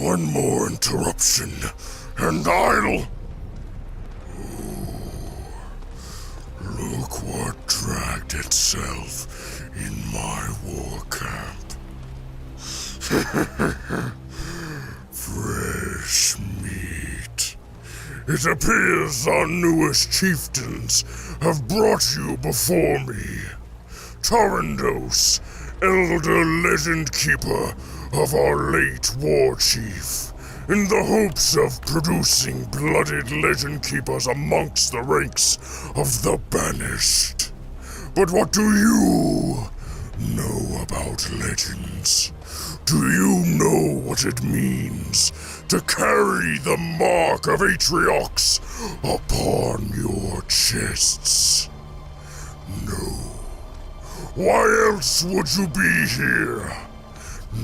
One more interruption, and I'll... Look what dragged itself in my war camp. Fresh meat. It appears our newest chieftains have brought you before me. Torendos, elder legend keeper of our late war chief, in the hopes of producing blooded legend keepers amongst the ranks of the Banished. But what do you know about legends? Do you know what it means to carry the mark of Atriox upon your chests? No. Why else would you be here?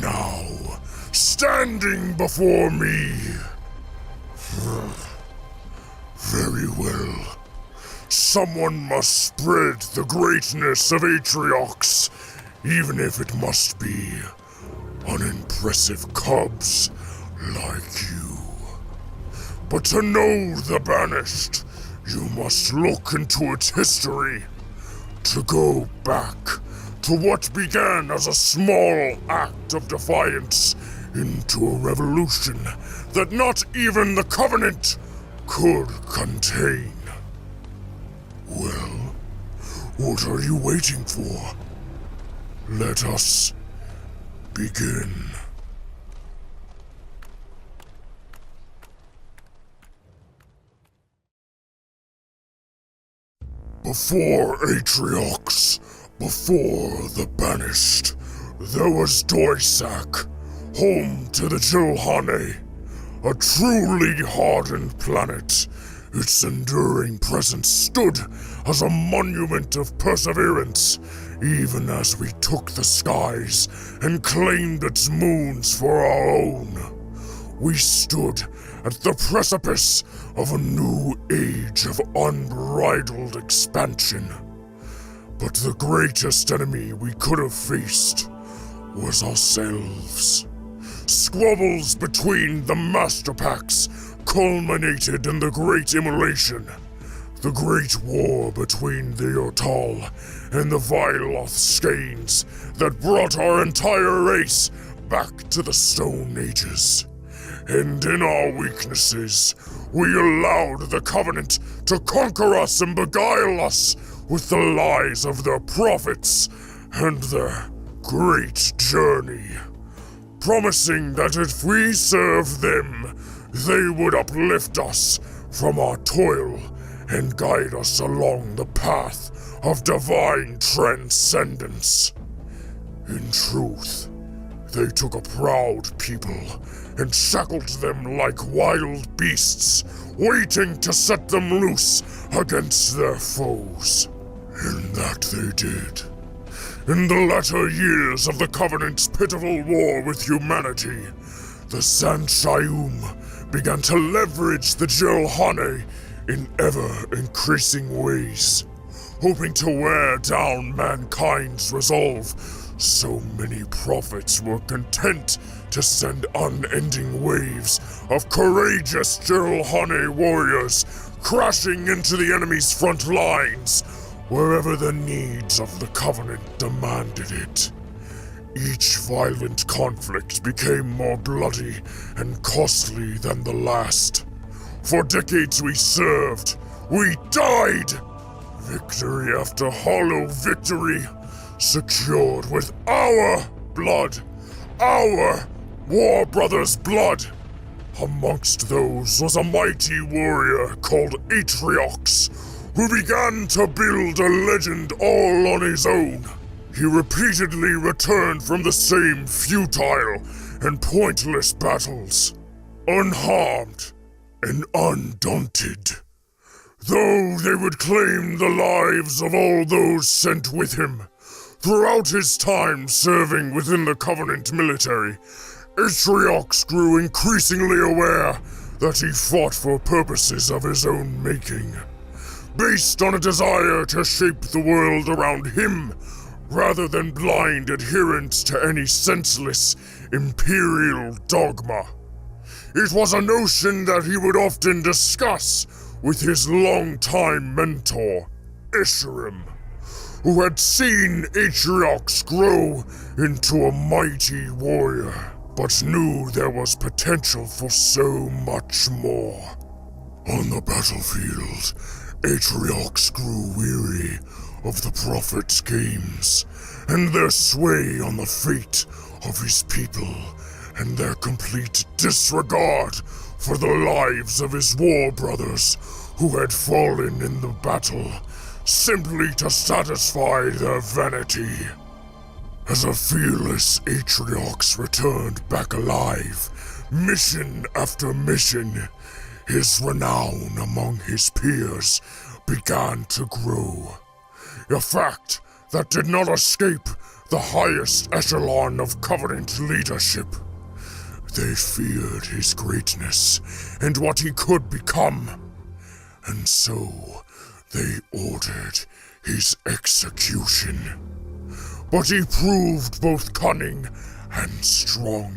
Now, standing before me. Very well. Someone must spread the greatness of Atriox, even if it must be unimpressive cubs like you. But to know the Banished, you must look into its history. To go back to what began as a small act of defiance into a revolution that not even the Covenant could contain. Well, what are you waiting for? Let us begin. Before Atriox, before the Banished, there was Doisak, home to the Jiralhanae, a truly hardened planet. Its enduring presence stood as a monument of perseverance, even as we took the skies and claimed its moons for our own. We stood at the precipice of a new age of unbridled expansion. But the greatest enemy we could have faced was ourselves. Squabbles between the Master Packs culminated in the Great Immolation, the Great War between the Yotal and the Viloth Skeins that brought our entire race back to the Stone Ages. And in our weaknesses, we allowed the Covenant to conquer us and beguile us with the lies of their prophets and their great journey, promising that if we served them, they would uplift us from our toil and guide us along the path of divine transcendence. In truth, they took a proud people and shackled them like wild beasts, waiting to set them loose against their foes. And that they did. In the latter years of the Covenant's pitiful war with humanity, the Sanshayum began to leverage the Jiralhanae in ever-increasing ways, hoping to wear down mankind's resolve. So many prophets were content to send unending waves of courageous Jiralhanae warriors crashing into the enemy's front lines, wherever the needs of the Covenant demanded it. Each violent conflict became more bloody and costly than the last. For decades we served, we died! Victory after hollow victory, secured with our blood, our war brother's blood. Amongst those was a mighty warrior called Atriox, who began to build a legend all on his own. He repeatedly returned from the same futile and pointless battles, unharmed and undaunted. Though they would claim the lives of all those sent with him, throughout his time serving within the Covenant military, Atriox grew increasingly aware that he fought for purposes of his own making, based on a desire to shape the world around him, rather than blind adherence to any senseless imperial dogma. It was a notion that he would often discuss with his longtime mentor, Escharum, who had seen Atriox grow into a mighty warrior, but knew there was potential for so much more. On the battlefield, Atriox grew weary of the Prophet's games and their sway on the fate of his people and their complete disregard for the lives of his war brothers who had fallen in the battle simply to satisfy their vanity. As a fearless Atriox returned back alive, mission after mission, his renown among his peers began to grow. A fact that did not escape the highest echelon of Covenant leadership. They feared his greatness and what he could become, and so they ordered his execution. But he proved both cunning and strong.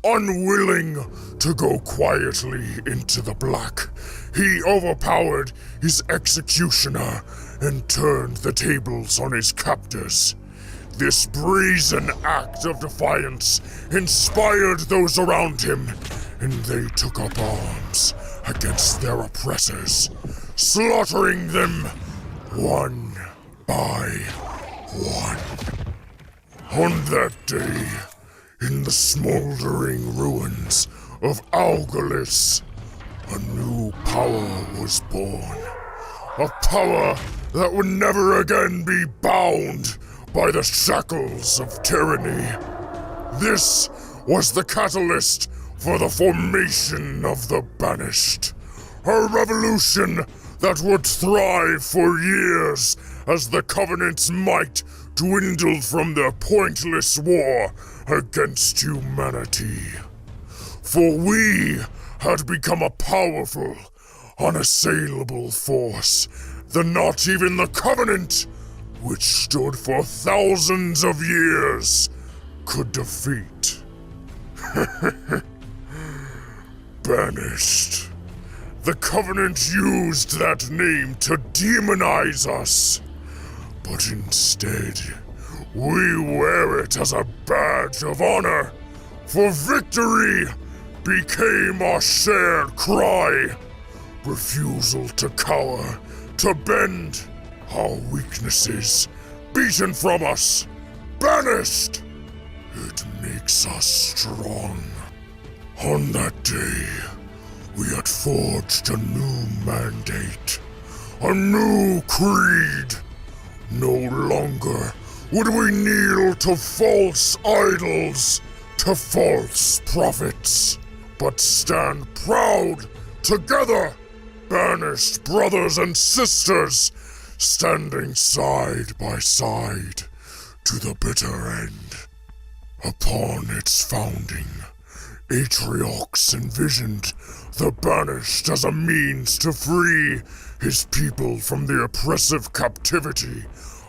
Unwilling to go quietly into the black, he overpowered his executioner and turned the tables on his captors. This brazen act of defiance inspired those around him, and they took up arms against their oppressors, slaughtering them one by one. On that day, in the smoldering ruins of Algolis, a new power was born. A power that would never again be bound by the shackles of tyranny. This was the catalyst for the formation of the Banished. A revolution that would thrive for years as the Covenant's might dwindled from their pointless war against humanity. For we had become a powerful, unassailable force that not even the Covenant, which stood for thousands of years, could defeat. Banished. The Covenant used that name to demonize us, but instead, we wear it as a badge of honor, for victory became our shared cry. Refusal to cower, to bend, our weaknesses beaten from us, banished. It makes us strong. On that day, we had forged a new mandate, a new creed. No longer would we kneel to false idols, to false prophets, but stand proud together, banished brothers and sisters, standing side by side to the bitter end. Upon its founding, Atriox envisioned the Banished as a means to free his people from the oppressive captivity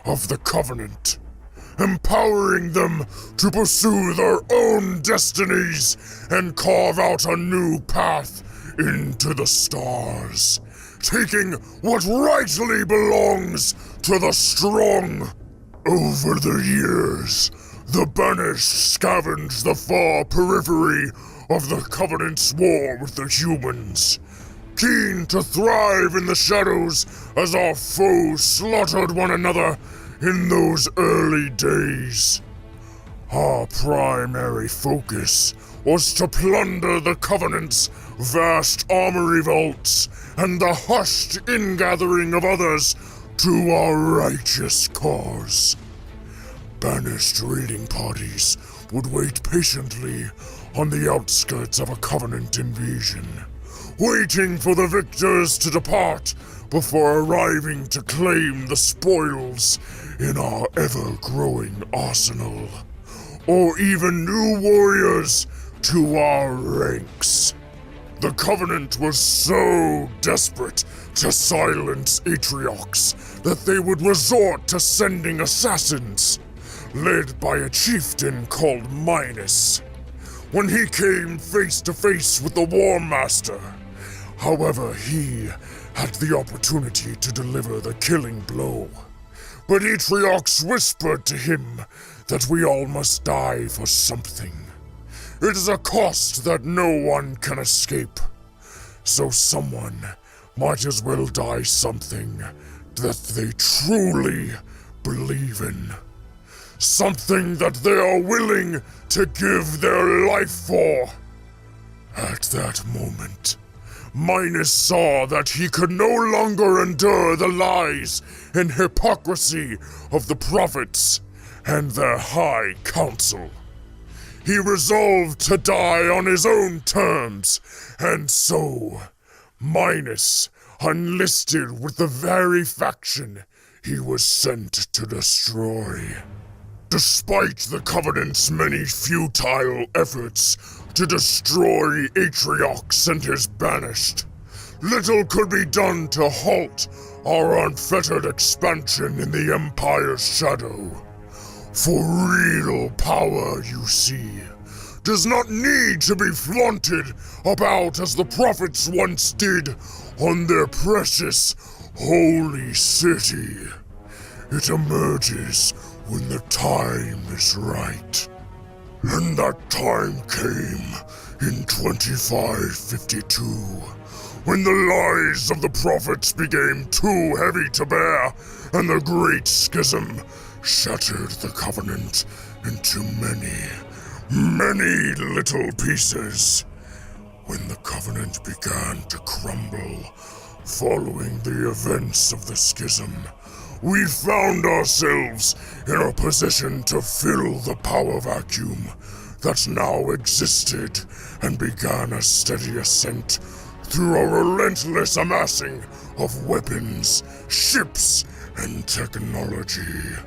of the Covenant, empowering them to pursue their own destinies and carve out a new path into the stars, taking what rightly belongs to the strong. Over the years, the Banished scavenged the far periphery of the Covenant's war with the humans, keen to thrive in the shadows as our foes slaughtered one another in those early days. Our primary focus was to plunder the Covenant's vast armory vaults and the hushed ingathering of others to our righteous cause. Banished raiding parties would wait patiently on the outskirts of a Covenant invasion, waiting for the victors to depart before arriving to claim the spoils in our ever-growing arsenal, or even new warriors to our ranks. The Covenant was so desperate to silence Atriox that they would resort to sending assassins, led by a chieftain called Mathis. when he came face to face with the War Master. However, he had the opportunity to deliver the killing blow. But Atriox whispered to him that we all must die for something. It is a cost that no one can escape. So someone might as well die something that they truly believe in. Something that they are willing to give their life for. At that moment, Minos saw that he could no longer endure the lies and hypocrisy of the prophets and their high council. He resolved to die on his own terms, and so Minos enlisted with the very faction he was sent to destroy. Despite the Covenant's many futile efforts to destroy Atriox and his Banished, little could be done to halt our unfettered expansion in the Empire's shadow. For real power, you see, does not need to be flaunted about as the prophets once did on their precious holy city. It emerges when the time is right. And that time came in 2552, when the lies of the prophets became too heavy to bear, and the Great Schism shattered the Covenant into many little pieces. When the Covenant began to crumble, following the events of the Schism, we found ourselves in a position to fill the power vacuum that now existed and began a steady ascent through a relentless amassing of weapons, ships, and technology.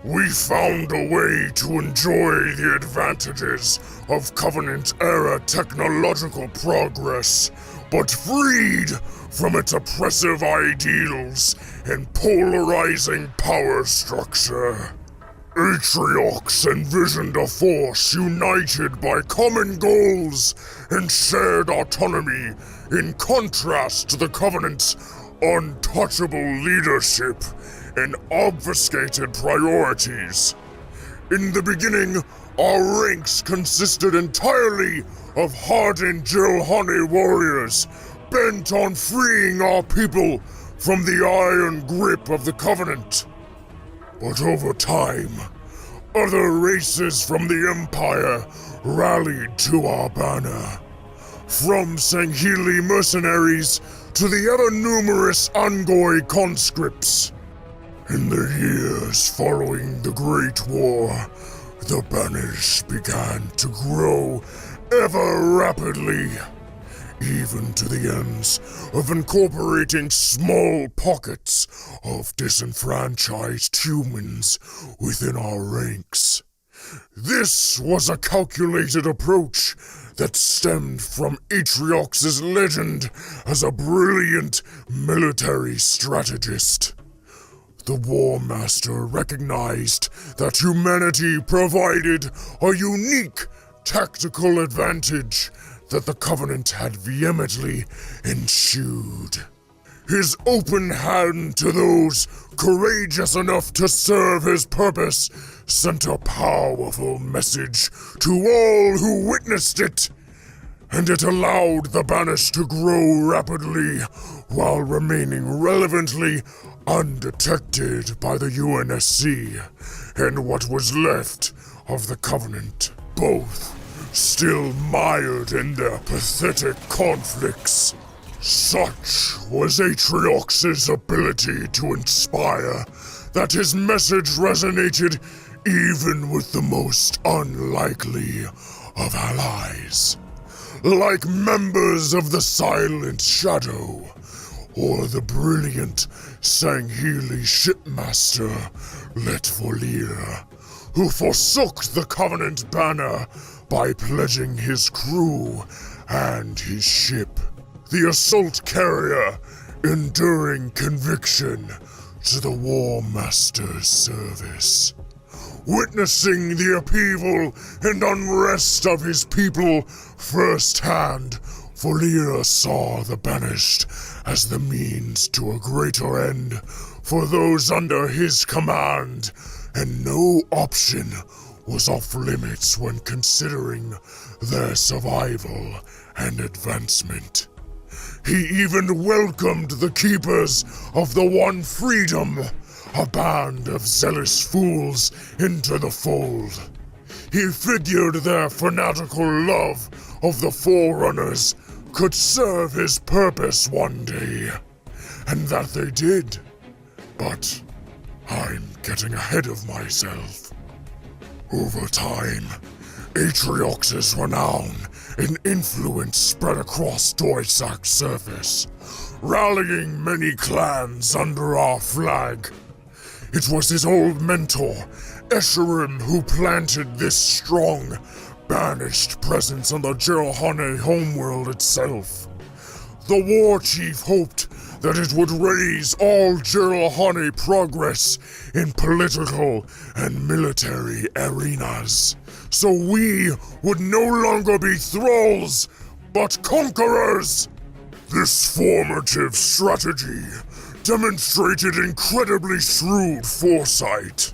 We found a way to enjoy the advantages of Covenant-era technological progress, but freed from its oppressive ideals and polarizing power structure. Atriox envisioned a force united by common goals and shared autonomy, in contrast to the Covenant's untouchable leadership and obfuscated priorities. In the beginning, our ranks consisted entirely of hardened Jiralhanae warriors, bent on freeing our people from the iron grip of the Covenant. But over time, other races from the Empire rallied to our banner. From Sangheli mercenaries to the ever-numerous Angoi conscripts. In the years following the Great War, the Banished began to grow ever rapidly, even to the ends of incorporating small pockets of disenfranchised humans within our ranks. This was a calculated approach that stemmed from Atriox's legend as a brilliant military strategist. The War Master recognized that humanity provided a unique tactical advantage that the Covenant had vehemently eschewed. His open hand to those courageous enough to serve his purpose sent a powerful message to all who witnessed it, and it allowed the Banished to grow rapidly while remaining relevantly undetected by the UNSC and what was left of the Covenant, both still mired in their pathetic conflicts. Such was Atriox's ability to inspire that his message resonated even with the most unlikely of allies, like members of the Silent Shadow, or the brilliant Sangheli shipmaster Letvolir, who forsook the Covenant banner by pledging his crew and his ship, the assault carrier, enduring conviction to the War Master's service. witnessing the upheaval and unrest of his people firsthand. Valir saw the Banished as the means to a greater end for those under his command, and no option was off limits when considering their survival and advancement. He even welcomed the Keepers of the One Freedom, a band of zealous fools, into the fold. He figured their fanatical love of the Forerunners could serve his purpose one day, and that they did. But I'm getting ahead of myself. Over time, Atriox's renown and influence spread across Doisak's surface, rallying many clans under our flag. It was his old mentor, Escharum, who planted this strong, banished presence on the Jiralhanae homeworld itself. The war chief hoped that it would raise all Jiralhanae progress in political and military arenas, so we would no longer be thralls, but conquerors. This formative strategy demonstrated incredibly shrewd foresight.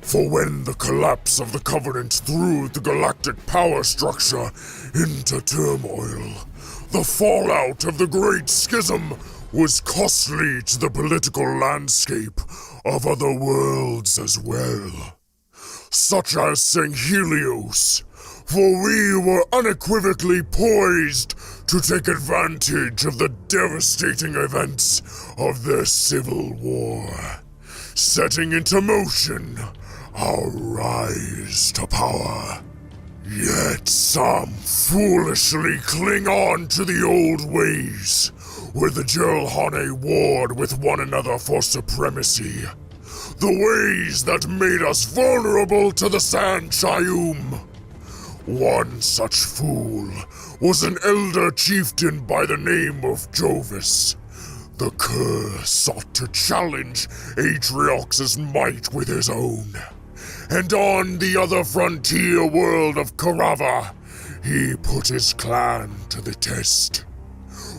For when the collapse of the Covenant threw the galactic power structure into turmoil, the fallout of the Great Schism was costly to the political landscape of other worlds as well, such as Helios, for we were unequivocally poised to take advantage of the devastating events of the Civil War, setting into motion our rise to power. Yet some foolishly cling on to the old ways, where the Jiralhanae warred with one another for supremacy. The ways that made us vulnerable to the Sand Chayum. One such fool was an elder chieftain by the name of Jovis. The Cur sought to challenge Atriox's might with his own. And on the other frontier world of Karava, he put his clan to the test,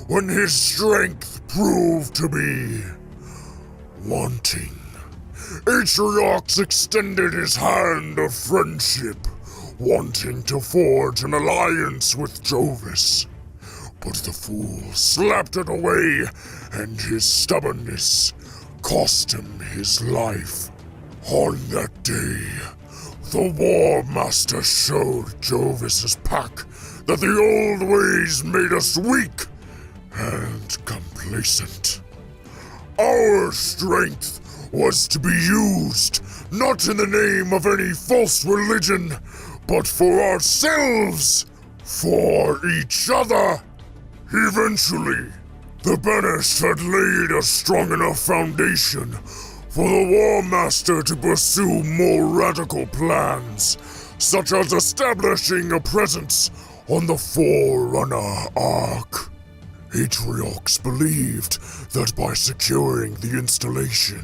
when his strength proved to be wanting. Atriox extended his hand of friendship, wanting to forge an alliance with Jovis. But the fool slapped it away, and his stubbornness cost him his life. On that day, the War Master showed Jovis's pack that the old ways made us weak and complacent. Our strength was to be used not in the name of any false religion, but for ourselves, for each other. Eventually, the Banished had laid a strong enough foundation for the War Master to pursue more radical plans, such as establishing a presence on the Forerunner Ark. Atriox believed that by securing the installation,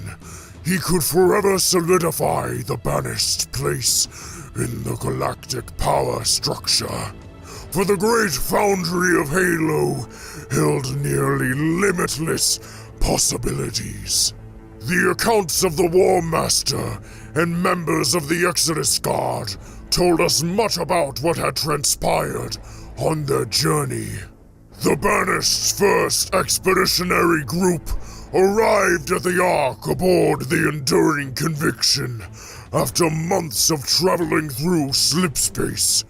he could forever solidify the Banished's place in the galactic power structure. For the great foundry of Halo held nearly limitless possibilities. The accounts of the War Master and members of the Exodus Guard told us much about what had transpired on their journey. The Banished's first expeditionary group arrived at the Ark aboard the Enduring Conviction after months of traveling through slipspace,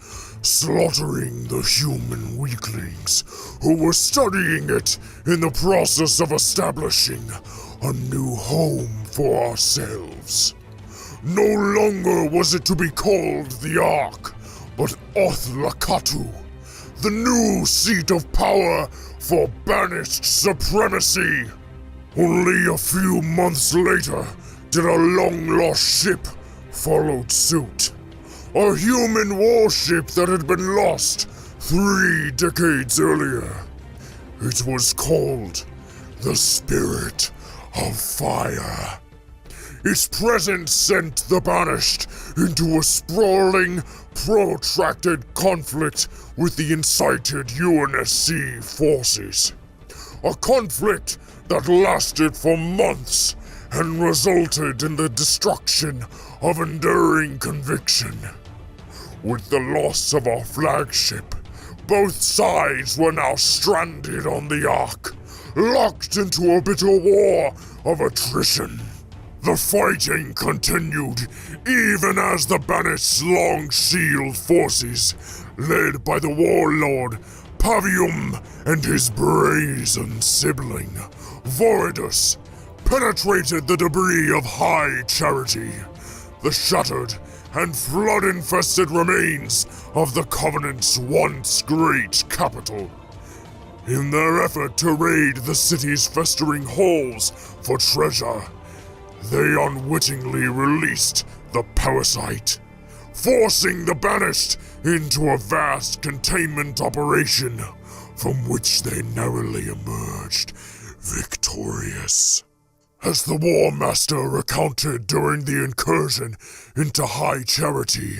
slaughtering the human weaklings who were studying it in the process of establishing a new home for ourselves. No longer was it to be called the Ark, but Oth-Lakatu, the new seat of power for Banished supremacy. Only a few months later did a long-lost ship follow suit. A human warship that had been lost 3 decades earlier. It was called the Spirit of Fire. Its presence sent the Banished into a sprawling, protracted conflict with the incited UNSC forces. A conflict that lasted for months and resulted in the destruction of enduring conviction. With the loss of our flagship, both sides were now stranded on the Ark, locked into a bitter war of attrition. The fighting continued even as the Banished's long shield forces, led by the warlord Pavium and his brazen sibling, Voridus, penetrated the debris of High Charity, the shattered and flood-infested remains of the Covenant's once great capital. In their effort to raid the city's festering halls for treasure, they unwittingly released the parasite, forcing the Banished into a vast containment operation from which they narrowly emerged victorious. As the War Master recounted during the incursion into High Charity,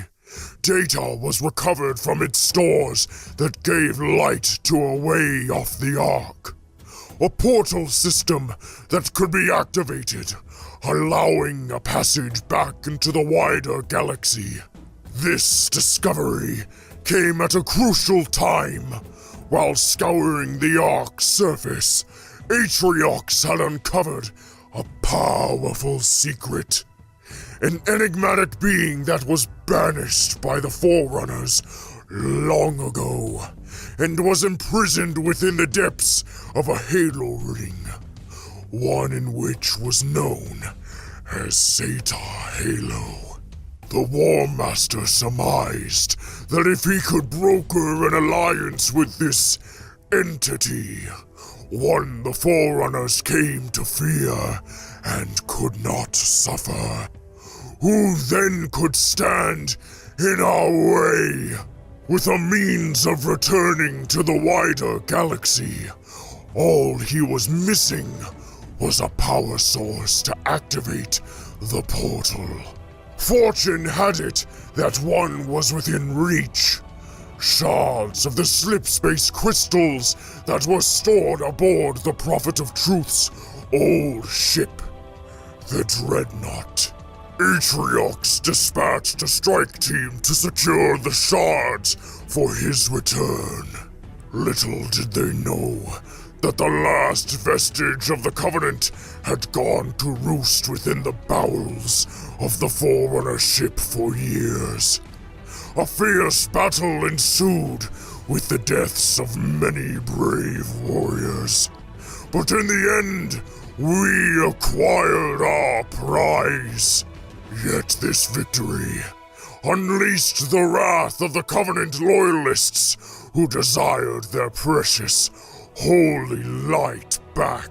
data was recovered from its stores that gave light to a way off the Ark. A portal system that could be activated, allowing a passage back into the wider galaxy. This discovery came at a crucial time. While scouring the Ark's surface, Atriox had uncovered a powerful secret. An enigmatic being that was banished by the Forerunners long ago, and was imprisoned within the depths of a Halo ring, one in which was known as Zeta Halo. The War Master surmised that if he could broker an alliance with this entity, one the Forerunners came to fear and could not suffer, who then could stand in our way with a means of returning to the wider galaxy. All he was missing was a power source to activate the portal. Fortune had it that one was within reach. Shards of the slipspace crystals that were stored aboard the Prophet of Truth's old ship, the Dreadnought. Atriox dispatched a strike team to secure the shards for his return. Little did they know that the last vestige of the Covenant had gone to roost within the bowels of the Forerunner ship for years. A fierce battle ensued with the deaths of many brave warriors. But in the end, we acquired our prize. Yet this victory unleashed the wrath of the Covenant loyalists who desired their precious, holy light back.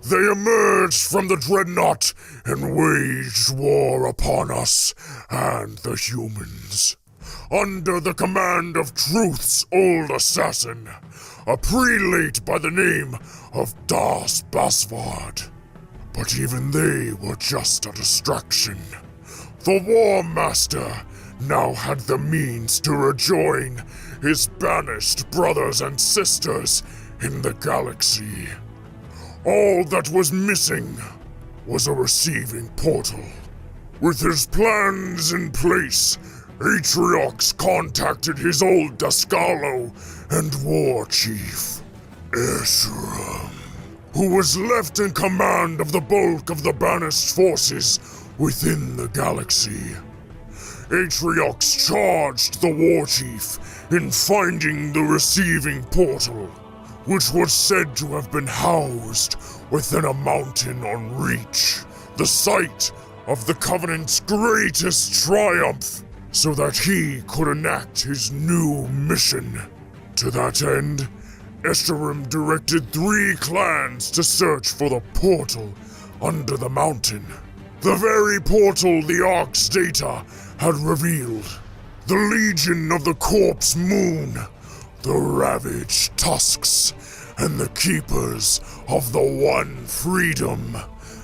They emerged from the Dreadnought and waged war upon us and the humans. Under the command of Truth's old assassin, a prelate by the name of Das Basvard. But even they were just a distraction. The War Master now had the means to rejoin his banished brothers and sisters in the galaxy. All that was missing was a receiving portal. With his plans in place, Atriox contacted his old Dascalo and war chief, Escharum, who was left in command of the bulk of the banished forces within the galaxy. Atriox charged the war chief in finding the receiving portal, which was said to have been housed within a mountain on Reach, the site of the Covenant's greatest triumph, so that he could enact his new mission. To that end, Escharum directed 3 clans to search for the portal under the mountain. The very portal the Ark's data had revealed. The Legion of the Corpse Moon, the Ravaged Tusks, and the Keepers of the One Freedom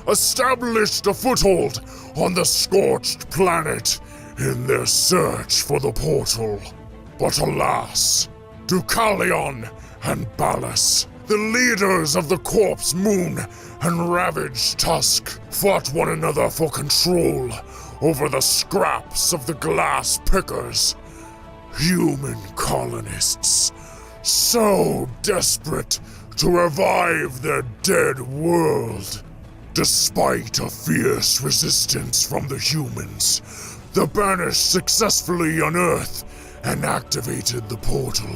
established a foothold on the scorched planet in their search for the portal. But alas, Deucalion and Ballas, the leaders of the Corpse Moon and Ravaged Tusk, fought one another for control over the scraps of the Glass Pickers, human colonists, so desperate to revive their dead world. Despite a fierce resistance from the humans, the Banished successfully unearthed and activated the portal,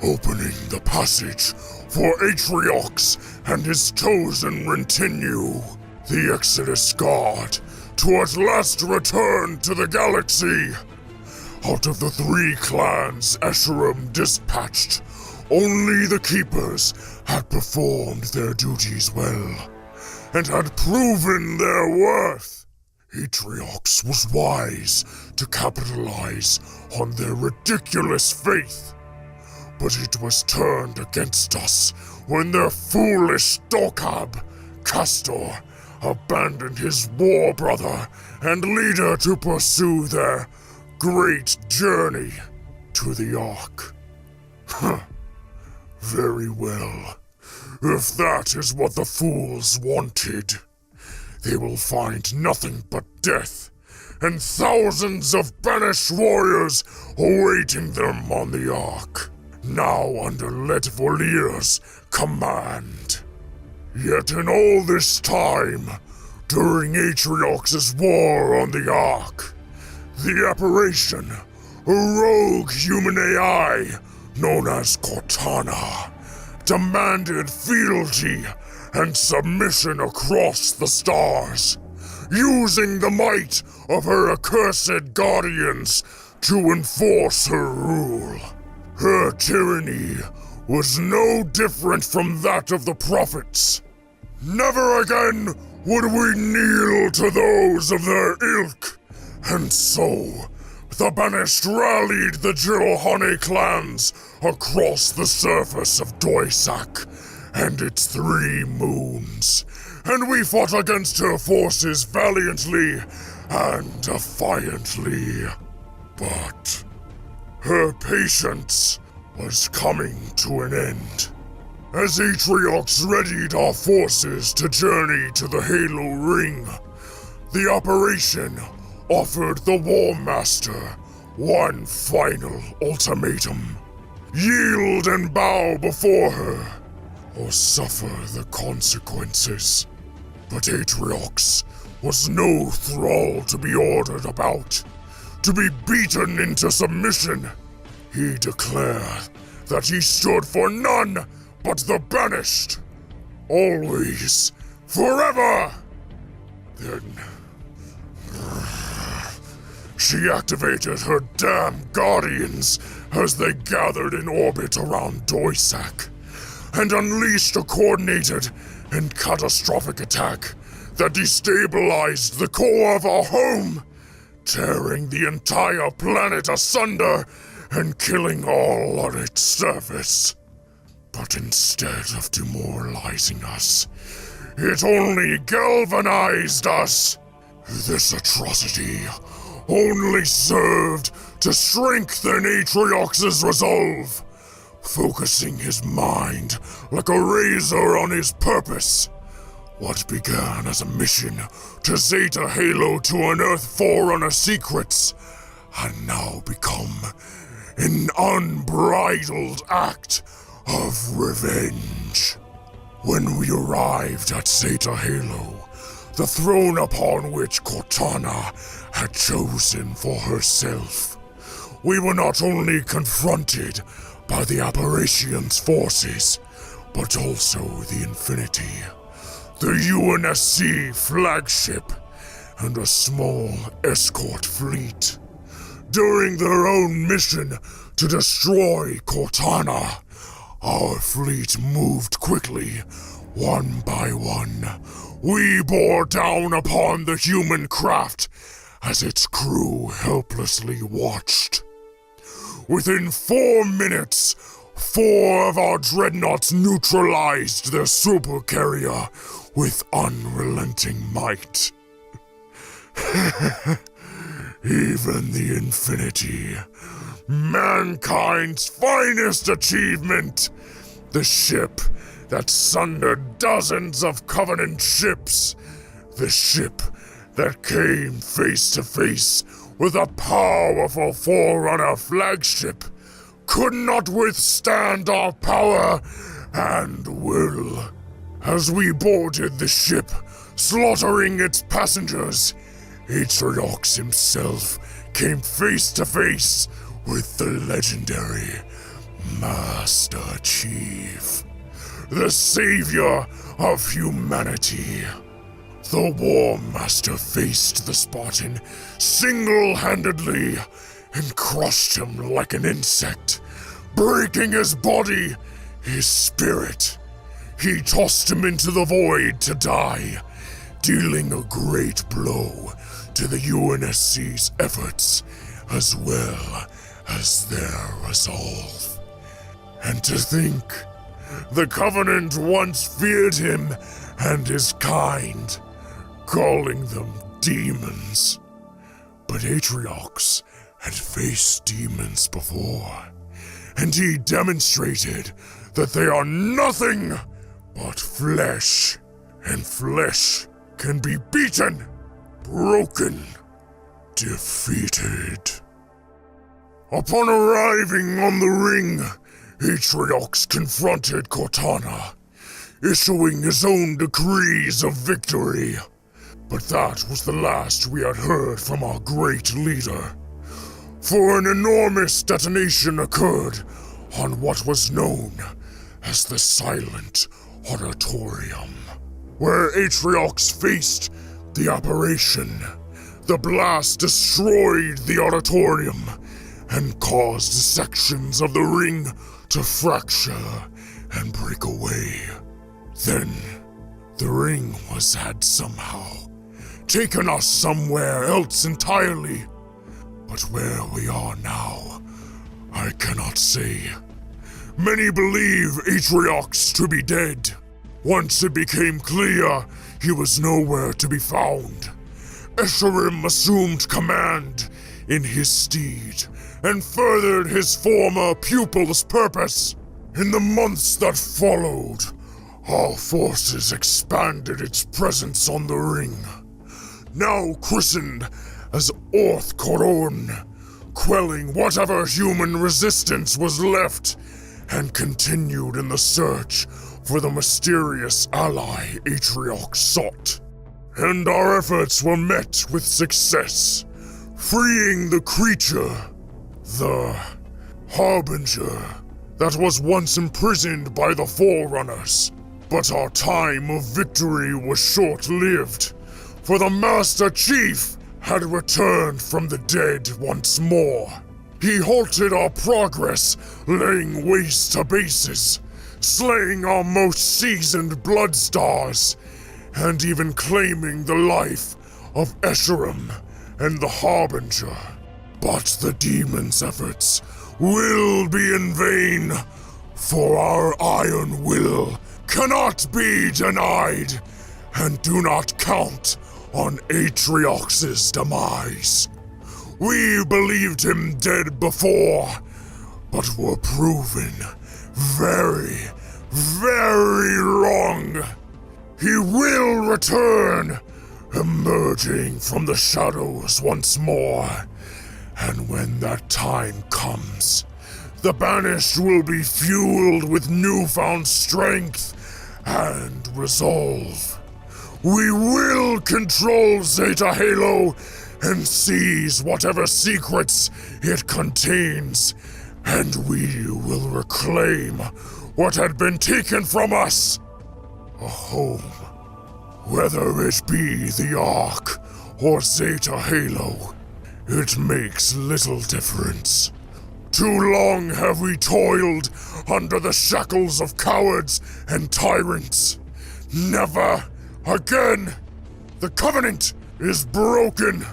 opening the passage for Atriox and his chosen retinue, the Exodus Guard, to at last return to the galaxy. Out of the 3 clans Escharum dispatched, only the Keepers had performed their duties well, and had proven their worth. Atriox was wise to capitalize on their ridiculous faith, but it was turned against us when their foolish Dokab, Castor, abandoned his war brother and leader to pursue their great journey to the Ark. Very well. If that is what the fools wanted, they will find nothing but death and thousands of banished warriors awaiting them on the Ark, now under Letvolir's command. Yet in all this time, during Atriox's war on the Ark, the Apparition, a rogue human AI known as Cortana, demanded fealty and submission across the stars, using the might of her accursed guardians to enforce her rule. Her tyranny was no different from that of the prophets. Never again would we kneel to those of their ilk, and so the Banished rallied the Jiralhanae clans across the surface of Doisak and its 3 moons, and we fought against her forces valiantly and defiantly. But her patience was coming to an end. As Atriox readied our forces to journey to the Halo Ring, the Operation offered the War Master one final ultimatum. Yield and bow before her, or suffer the consequences. But Atriox was no thrall to be ordered about, to be beaten into submission. He declared that he stood for none but the Banished. Always, forever! Then she activated her damn guardians as they gathered in orbit around Doisak, and unleashed a coordinated and catastrophic attack that destabilized the core of our home, tearing the entire planet asunder and killing all on its surface. But instead of demoralizing us, it only galvanized us. This atrocity only served to strengthen Atriox's resolve, focusing his mind like a razor on his purpose. What began as a mission to Zeta Halo to unearth Forerunner secrets had now become an unbridled act of revenge. When we arrived at Zeta Halo, the throne upon which Cortana had chosen for herself, we were not only confronted by the Apparition's forces, but also the Infinity, the UNSC flagship, and a small escort fleet. During their own mission to destroy Cortana, our fleet moved quickly, one by one. We bore down upon the human craft as its crew helplessly watched. Within 4 minutes, 4 of our dreadnoughts neutralized their supercarrier with unrelenting might. Even the Infinity, mankind's finest achievement, the ship that sundered dozens of Covenant ships, the ship that came face to face with a powerful Forerunner flagship, could not withstand our power and will. As we boarded the ship, slaughtering its passengers, Atriox himself came face to face with the legendary Master Chief, the savior of humanity. The War Master faced the Spartan single-handedly and crushed him like an insect, breaking his body, his spirit. He tossed him into the void to die, dealing a great blow to the UNSC's efforts as well as their resolve. And to think, the Covenant once feared him and his kind, calling them demons. But Atriox had faced demons before, and he demonstrated that they are nothing but flesh, and flesh can be beaten, broken, defeated. Upon arriving on the ring, Atriox confronted Cortana, issuing his own decrees of victory. But that was the last we had heard from our great leader. For an enormous detonation occurred on what was known as the Silent Auditorium, where Atriox faced the apparition. The blast destroyed the auditorium and caused sections of the ring to fracture and break away. Then, the ring had somehow taken us somewhere else entirely. But where we are now, I cannot say. Many believe Atriox to be dead. Once it became clear he was nowhere to be found, Escharum assumed command in his stead and furthered his former pupil's purpose. In the months that followed, our forces expanded its presence on the ring, now christened as Orth Koron, quelling whatever human resistance was left, and continued in the search for the mysterious ally Atriox sought. And our efforts were met with success, freeing the creature, the Harbinger, that was once imprisoned by the Forerunners. But our time of victory was short-lived, for the Master Chief had returned from the dead once more. He halted our progress, laying waste to bases, slaying our most seasoned Bloodstars, and even claiming the life of Escharum and the Harbinger. But the demon's efforts will be in vain, for our iron will cannot be denied, and do not count on Atriox's demise. We believed him dead before, but were proven very, very wrong. He will return, emerging from the shadows once more, and when that time comes, the Banished will be fueled with newfound strength and resolve. We will control Zeta Halo and seize whatever secrets it contains, and we will reclaim what had been taken from us. A home, whether it be the Ark or Zeta Halo, it makes little difference. Too long have we toiled under the shackles of cowards and tyrants. Never again! The Covenant is broken.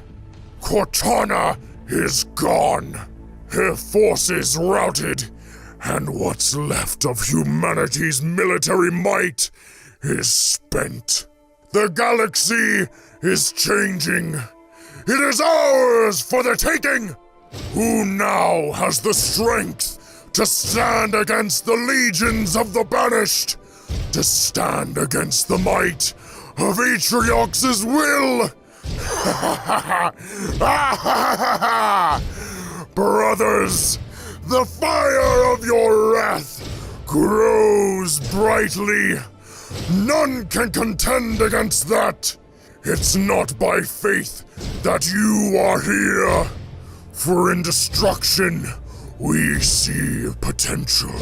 Cortana is gone. Her forces routed, and what's left of humanity's military might is spent. The galaxy is changing. It is ours for the taking! Who now has the strength to stand against the legions of the Banished? To stand against the might of Atriox's will? Brothers, the fire of your wrath grows brightly. None can contend against that. It's not by faith that you are here, for in destruction we see potential.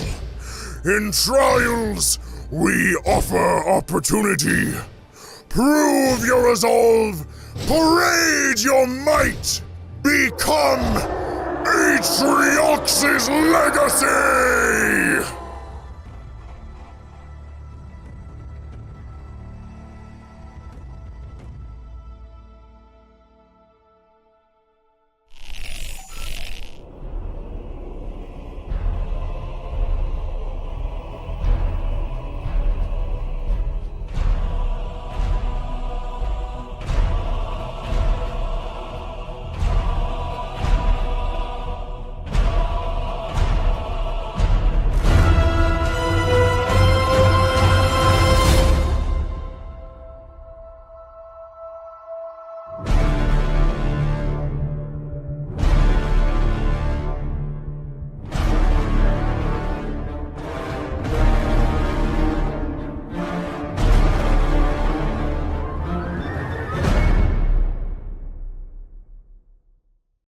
In trials we offer opportunity. Prove your resolve, parade your might, become Atriox's legacy!